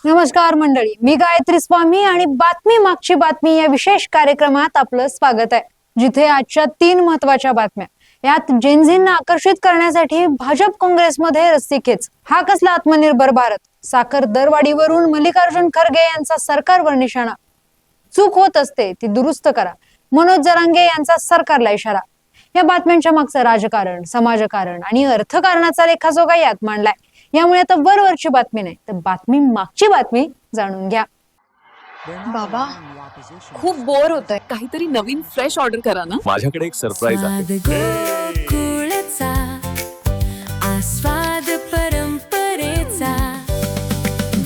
नमस्कार मंडळी, मी गायत्री स्वामी आणि बातमी मागची बातमी या विशेष कार्यक्रमात आपलं स्वागत आहे, जिथे आजच्या 3 महत्वाच्या बातम्या. यात जेनझींना आकर्षित करण्यासाठी भाजप काँग्रेसमध्ये रस्सीखेच. हा कसला आत्मनिर्भर भारत? साखर दरवाढीवरून मल्लिकार्जुन खरगे यांचा सरकारवर निशाणा. चूक होत असते ती दुरुस्त करा, मनोज जरांगे यांचा सरकारला इशारा. या बातम्यांच्या मागचं राजकारण, समाजकारण आणि अर्थकारणाचा लेखाजोखा यात मांडलाय. यामुळे आता वरवरची बातमी नाही, तर बातमी मागची बातमी जाणून घ्या. बाबा, खूप बोर होतंय. काहीतरी नवीन फ्रेश ऑर्डर करा ना. माझ्याकडे एक सरप्राईज आहे. गोकुळचा आस्वाद परंपरेचा,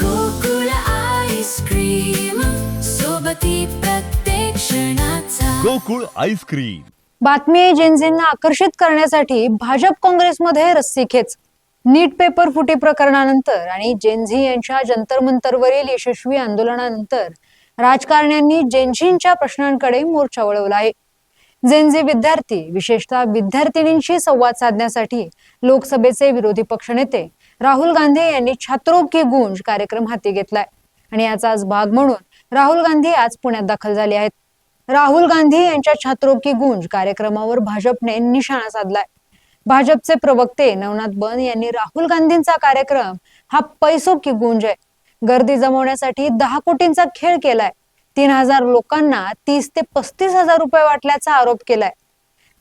गोकुळ आईस्क्रीम सोबती प्रत्येक क्षणाचा. गोकुळ आईस्क्रीम. बातमी जेनझींना आकर्षित करण्यासाठी भाजप काँग्रेसमध्ये रस्सीखेच. नीट पेपर फुटी प्रकरणानंतर आणि जेनझी यांच्या जंतर मंतरवरील यशस्वी आंदोलनानंतर राजकारण्यांनी जेनझींच्या प्रश्नांकडे मोर्चा वळवला आहे. जेनझी विद्यार्थी, विशेषतः विद्यार्थिनींशी संवाद साधण्यासाठी लोकसभेचे विरोधी पक्षनेते राहुल गांधी यांनी छात्रों की गूंज कार्यक्रम हाती घेतलाय आणि याचाच भाग म्हणून राहुल गांधी आज पुण्यात दाखल झाले आहेत. राहुल गांधी यांच्या छात्रों की गूंज कार्यक्रमावर भाजपने निशाणा साधलाय. भाजपचे प्रवक्ते नवनाथ बन यांनी राहुल गांधींचा कार्यक्रम हा पैसों की गूंज आहे, गर्दी जमवण्यासाठी 10 कोटींचा खेळ केलाय, 3000 लोकांना 30 ते 35 हजार रुपये वाटल्याचा आरोप केलाय.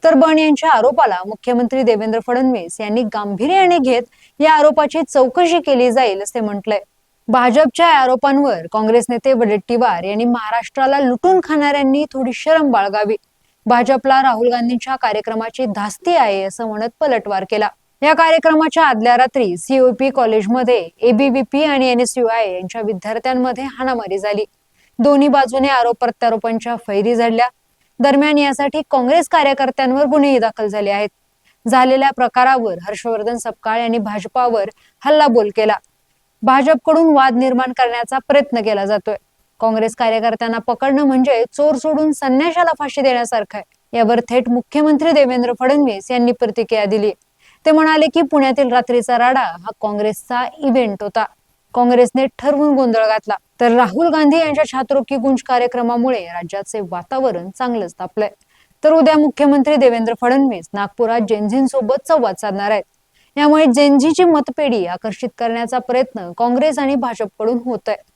तर बन यांच्या आरोपाला मुख्यमंत्री देवेंद्र फडणवीस यांनी गांभीर्याने घेत या आरोपाची चौकशी केली जाईल असे म्हटलंय. भाजपच्या आरोपांवर काँग्रेस नेते वडेट्टीवार यांनी महाराष्ट्राला लुटून खाणाऱ्यांनी थोडी शरम बाळगावी, भाजपला राहुल गांधींच्या कार्यक्रमाची धास्ती आहे असं म्हणत पलटवार केला. या कार्यक्रमाच्या आदल्या रात्री सीओपी कॉलेजमध्ये एबीव्हीपी आणि एनएसयूआय यांच्या विद्यार्थ्यांमध्ये हाणामारी झाली. दोन्ही बाजूने आरोप प्रत्यारोपांच्या फैरी झडल्या. दरम्यान यासाठी काँग्रेस कार्यकर्त्यांवर गुन्हेही दाखल झाले आहेत. झालेल्या प्रकारावर हर्षवर्धन सपकाळ यांनी भाजपावर हल्लाबोल केला. भाजपकडून वाद निर्माण करण्याचा प्रयत्न केला जातोय. काँग्रेस कार्यकर्त्यांना पकडणं म्हणजे चोर सोडून संन्याशाला फाशी देण्यासारखं आहे. यावर थेट मुख्यमंत्री देवेंद्र फडणवीस यांनी प्रतिक्रिया दिली. ते म्हणाले की पुण्यातील रात्रीचा राडा हा काँग्रेसचा इव्हेंट होता, काँग्रेसने ठरवून गोंधळ घातला. तर राहुल गांधी यांच्या छात्रों की गूंज कार्यक्रमामुळे राज्याचे वातावरण चांगलंच तापलंय. तर उद्या मुख्यमंत्री देवेंद्र फडणवीस नागपुरात जेनझींसोबत संवाद साधणार आहेत. यामुळे जेनझीची मतपेढी आकर्षित करण्याचा प्रयत्न काँग्रेस आणि भाजपकडून होत आहे.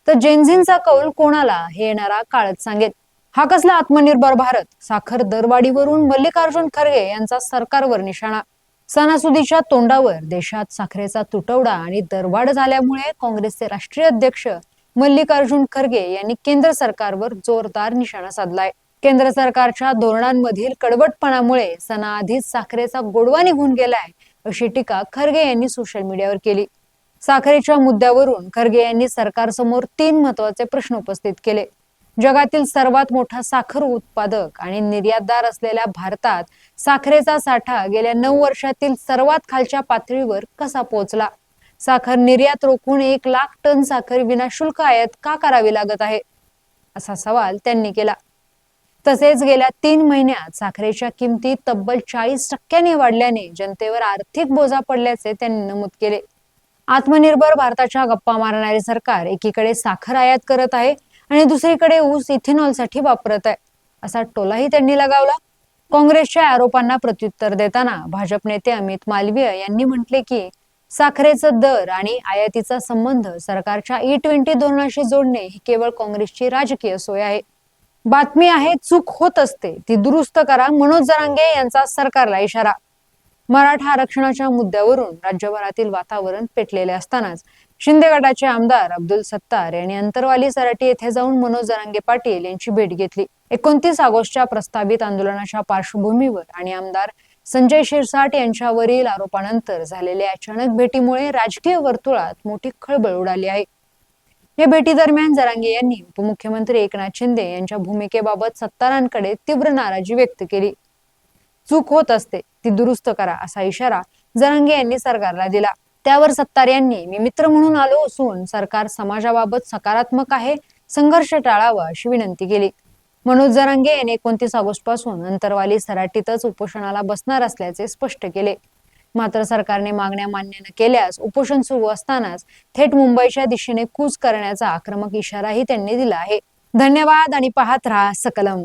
तर जेनझींचा कौल कोणाला हे येणारा काळच सांगेल. हा कसला आत्मनिर्भर भारत? साखर दरवाढीवरून मल्लिकार्जुन खरगे यांचा सरकारवर निशाणा. सणासुदीच्या तोंडावर देशात साखरेचा तुटवडा आणि दरवाढ झाल्यामुळे काँग्रेसचे राष्ट्रीय अध्यक्ष मल्लिकार्जुन खरगे यांनी केंद्र सरकारवर जोरदार निशाणा साधलाय. केंद्र सरकारच्या धोरणांमधील कडवटपणामुळे सणाआधीच साखरेचा गोडवा निघून गेलाय अशी टीका खरगे यांनी सोशल मीडियावर केली. साखरेच्या मुद्द्यावरून खरगे यांनी सरकारसमोर 3 महत्वाचे प्रश्न उपस्थित केले. जगातील सर्वात मोठा साखर उत्पादक आणि निर्यातदार असलेल्या भारतात साखरेचा साठा गेल्या 9 वर्षातील सर्वात खालच्या पातळीवर कसा पोहोचला? साखर निर्यात रोखून 1 लाख टन साखर विनाशुल्क आयात का करावी लागत आहे, असा सवाल त्यांनी केला. तसेच गेल्या 3 महिन्यात साखरेच्या किमती तब्बल 40% वाढल्याने जनतेवर आर्थिक बोजा पडल्याचे त्यांनी नमूद केले. आत्मनिर्भर भारताच्या गप्पा मारणारे सरकार एकीकडे साखर आयात करत आहे आणि दुसरीकडे ऊस इथेनॉलसाठी वापरत आहे, असा टोलाही त्यांनी लगावला. काँग्रेसच्या आरोपांना प्रत्युत्तर देताना भाजप नेते अमित मालवीय यांनी म्हटले की साखरेचा दर आणि आयातीचा संबंध सरकारच्या E20 धोरणाशी जोडणे ही केवळ काँग्रेसची राजकीय सोय आहे. बातमी आहे, चूक होत असते ती दुरुस्त करा, मनोज जरांगे यांचा सरकारला इशारा. मराठा आरक्षणाच्या मुद्द्यावरून राज्यभरातील वातावरण पेटलेले असतानाच शिंदे गटाचे आमदार अब्दुल सत्तार यांनी अंतरवाली सराटी येथे जाऊन मनोज जरांगे पाटील यांची भेट घेतली. 29 ऑगस्टच्या प्रस्तावित आंदोलनाच्या पार्श्वभूमीवर आणि आमदार संजय शिरसाट यांच्यावरील आरोपानंतर झालेल्या अचानक भेटीमुळे राजकीय वर्तुळात मोठी खळबळ उडाली आहे. या भेटी दरम्यान जरांगे यांनी उपमुख्यमंत्री एकनाथ शिंदे यांच्या भूमिकेबाबत सत्तारांकडे तीव्र नाराजी व्यक्त केली. चूक होत असते ती दुरुस्त करा, असा इशारा जरांगे यांनी सरकारला दिला. त्यावर सत्तार यांनी मी मित्र म्हणून आलो असून सरकार समाजाबाबत सकारात्मक आहे, संघर्ष टाळावा अशी विनंती केली. मनोज जरांगे यांनी 29 ऑगस्ट पासून अंतरवाली सराटीतच उपोषणाला बसणार असल्याचे स्पष्ट केले. मात्र सरकारने मागण्या मान्य न केल्यास उपोषण सुरू असतानाच थेट मुंबईच्या दिशेने कूच करण्याचा आक्रमक इशाराही त्यांनी दिला आहे. धन्यवाद आणि पाहत रहा सकलम.